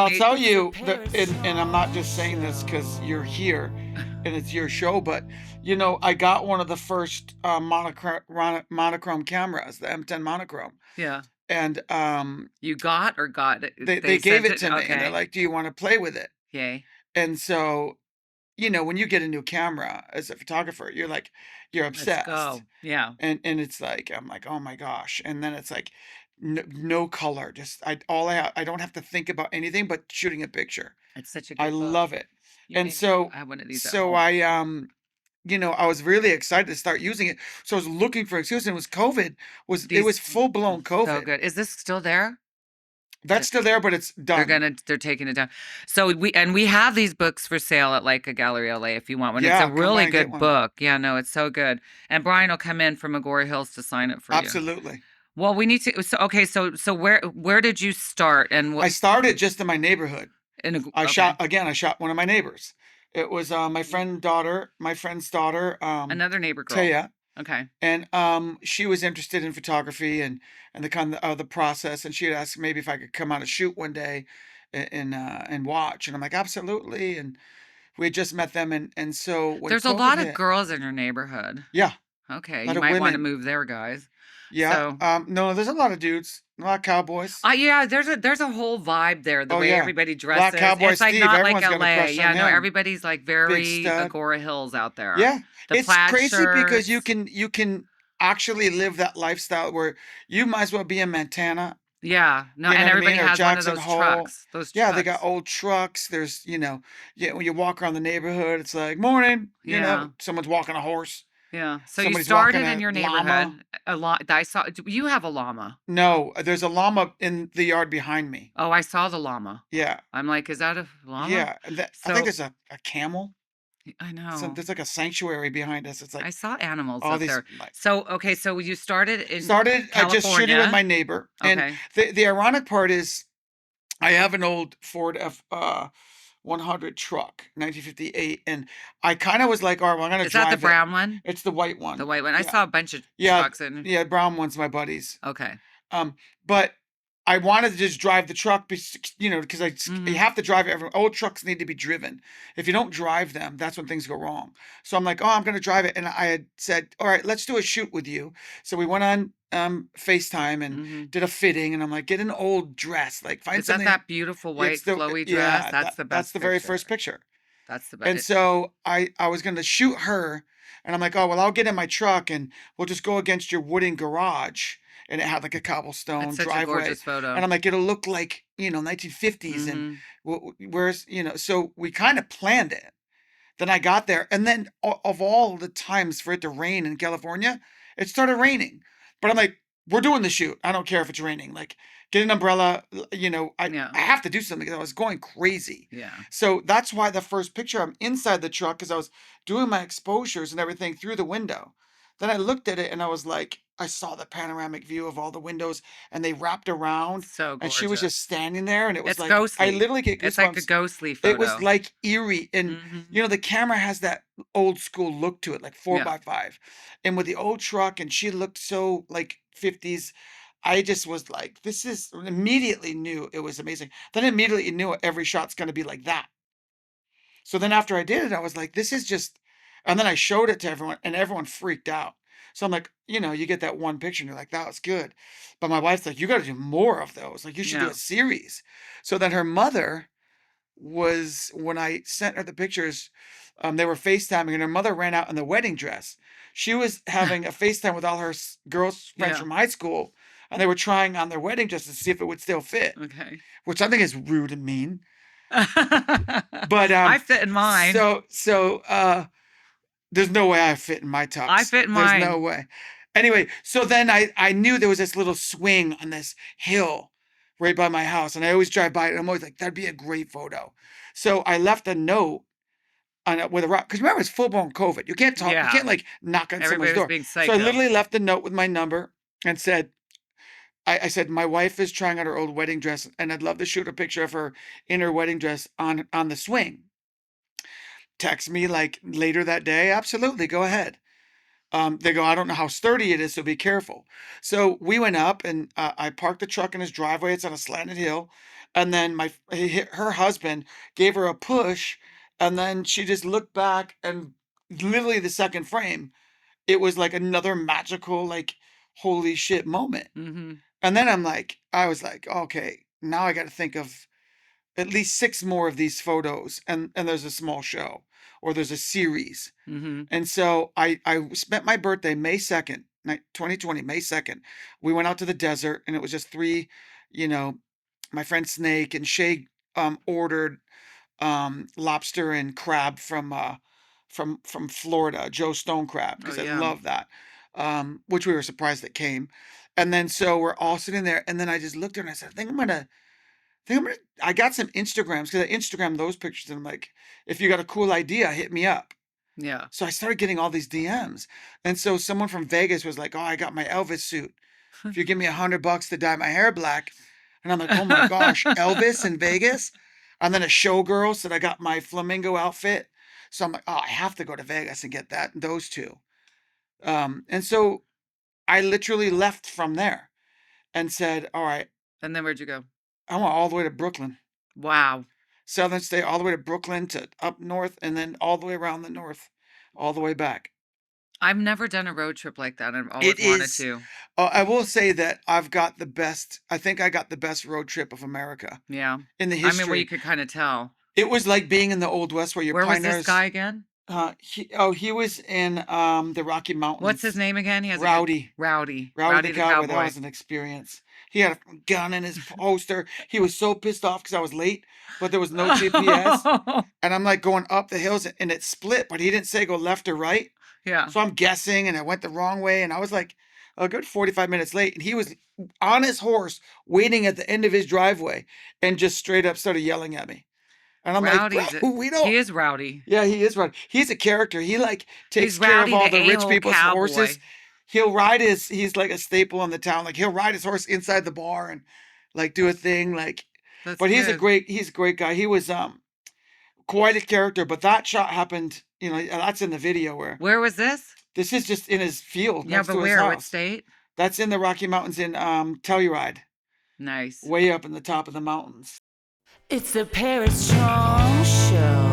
I'll tell you that, and I'm not just saying this because you're here and it's your show, but I got one of the first monochrome cameras, the M10 Monochrom, Yeah. and You got or got it? they They gave sent it it? to me, and they're Okay. like, "Do you want to play with it?" Yay. And so, when you get a new camera as a photographer, you're Let's obsessed, go. Yeah. and it's like I'm like, oh my gosh, and then it's like no color, just I don't have to think about anything but shooting a picture. It's such a I good book. love it. You And made me so have one of these at so home. I was really excited to start using it. So I was looking for excuses, and it was COVID, it was These full-blown so COVID. good. Is this still there? That's still there, but it's done. They're taking it down. So we have these books for sale at Leica Gallery LA if you want one. It's a Yeah, come by really and get good one. book. Yeah, no, it's so good. And Brian will come in from Agoura Hills to sign it for you. Absolutely. Well, we need to. So okay, so where did you start and I what? started just in my neighborhood. Okay, I shot one of my neighbors. It was my friend's daughter, another neighbor girl. Taya. Okay, And she was interested in photography and the kind of the process, and she had asked maybe if I could come on a shoot one day and watch, and I'm like absolutely. And we had just met them, and so when there's a COVID lot of hit, girls in your neighborhood. yeah, Okay, a you lot of might want to women, move there, guys. yeah, So no, there's a lot of dudes, a lot of cowboys. yeah, there's a whole vibe there, the Oh way yeah, everybody Black dresses. Cowboy It's like Steve, not like everyone's got a LA. crush Yeah, on no, him. everybody's like Big very stud. Agora Hills out there. Yeah, The it's plaid crazy because you shirts. can you can actually live that lifestyle where you might as well be in Montana. Yeah, no, You know and what I mean? everybody Or has one of Jackson those Hole. trucks. Those Yeah, they got trucks. old trucks. There's, yeah, when you walk around the neighborhood, it's like, morning, Yeah. someone's walking a horse, Yeah. So you somebody's walking started in a your llama. neighborhood. A lot. I saw you have a llama. No, there's a llama in the yard behind me. Oh, I saw the llama. Yeah, I'm like, is that a llama? yeah. And I think So there's a camel. I So know. there's like a sanctuary behind us. It's I like saw animals all up these there. like So okay, so you started in started just shooting with California. my neighbor. And Okay. the ironic part is I have an old Ford F 100 truck, 1958, and I kind of was like, "All right, well, I'm gonna Is that the drive it." brown one? It's the white The one. white one. I Yeah, saw a bunch of yeah, trucks in. yeah. Brown one's my buddy's. Okay. But I wanted to just drive the truck, because you Mhm. have to drive it. Old trucks need to be driven. If you don't drive them, that's when things go wrong. So I'm like, oh, I'm gonna drive it, and I had said, all right, let's do a shoot with you. So we went on FaceTime and Mhm. did a fitting, and I'm like, get an old dress, like find Is that something. that beautiful It's white the flowy dress? yeah, That's the that's best the very first picture. picture. That's the And best. so I was gonna shoot her, and I'm like, oh well, I'll get in my truck and we'll just go against your wooden garage. And it had like a It's cobblestone such a driveway. gorgeous And photo. I'm like, it'll look like, 1950s. And Mhm. where's, so we kind of planned it. Then I got there. And then of all the times for it to rain in California, it started raining. But I'm like, we're doing the shoot. I don't care if it's raining. Like, get an umbrella. Yeah. I have to do something because I was going crazy. Yeah. So that's why the first picture, I'm inside the truck because I was doing my exposures and everything through the window. Then I looked at it and I was like, I saw the panoramic view of all the windows and they wrapped around So and she was gorgeous. just standing there and it was It's like, I ghostly. literally get It's like a goosebumps. ghostly It was photo. like eerie. And, Mhm. the camera has that old school look to it, like four Yeah. by five. And with the old truck, and she looked so like 50s. I just was like, this is immediately knew it was amazing. Then immediately knew every shot's going to be like that. So then after I did it, I was like, this is just, and then I showed it to everyone and everyone freaked out. So I'm like, you get that one picture and you're like, that was good. But my wife's like, you got to do more of those. Like, you should do Yeah. a series. So then her mother was, when I sent her the pictures, they were FaceTiming and her mother ran out in the wedding dress. She was having a FaceTime with all her girls friends Yeah. from high school and they were trying on their wedding dress to see if it would still fit, Okay. which I think is rude and mean. But I fit in mine. there's no way I fit in my I tux. fit in There's no mine. way. Anyway, so then I knew there was this little swing on this hill right by my house, and I always drive by it. And I'm always like, that'd be a great photo. So I left a note with a rock because remember it's full blown COVID. You can't talk. You Yeah. can't like knock on someone's Everybody was door. being So I psycho. literally left a note with my number and said, I said, my wife is trying on her old wedding dress, and I'd love to shoot a picture of her in her wedding dress on the swing. Text me like later that day. Absolutely, go ahead. They go, I don't know how sturdy it is, so be careful. So we went up and I parked the truck in his driveway. It's on a slanted hill. And then her husband gave her a push, and then she just looked back, and literally the second frame, it was like another magical, like, holy shit moment. Mhm. And then I was like, okay, now I got to think of at least 6 more of these photos, and there's a small show or there's a series. Mhm. And so I spent my birthday May 2nd, 2020, May 2nd. We went out to the desert, and it was just three, you know, my friend Snake and Shay ordered lobster and crab from Florida, Joe Stone crab, Oh, because I yeah. love that. Which we were surprised that came. And then so we're all sitting there, and then I just looked at her and I said, I got some Instagrams because I Instagram those pictures, and I'm like, if you got a cool idea, hit me up. Yeah. So I started getting all these DMs. And so someone from Vegas was like, oh, I got my Elvis suit. If you give me $100 to dye my hair black. And I'm like, oh my gosh, Elvis in Vegas? And then a showgirl said I got my flamingo outfit. So I'm like, oh, I have to go to Vegas and get those two. And so I literally left from there and said, all right, And then where'd you go? I went all the way to Brooklyn. Wow. Southern State, all the way to Brooklyn to up north, and then all the way around the north, all the way back. I've never done a road trip like that. I've It always wanted is, to. I will say that I think I got the best road trip of America Yeah. in the I mean, well, you history. could kinda tell. It was like being in the Old West where you're Where was this pioneers. guy again? He was in the Rocky What's his Mountains. name again? He has a good Rowdy. Rowdy. Rowdy the Rowdy the Cowboy, that Cowboy. was an experience. He had a gun in his holster. He was so pissed off because I was late, but there was no GPS. And I'm like going up the hills, and it split, but he didn't say go left or right. Yeah. So I'm guessing, and I went the wrong way, and I was like a good 45 minutes late. And he was on his horse waiting at the end of his driveway and just straight up started yelling at me. And I'm like, Rowdy's a bro, we don't. he is rowdy. Yeah, he is right. He's a character. He like He's takes care of Rowdy all the the rich a-hole people's horses. cowboy. He's like a staple in the town. Like he'll ride his horse inside the bar and like do a thing. Like, That's but good. he's a great guy. He was quite a character. But that shot happened, that's in the video Where was this? this is just in his field Yeah, next but to his where? What house. state? That's in the Rocky Mountains in Telluride, Nice. way up in the top of the mountains. It's the Paris Chong Show.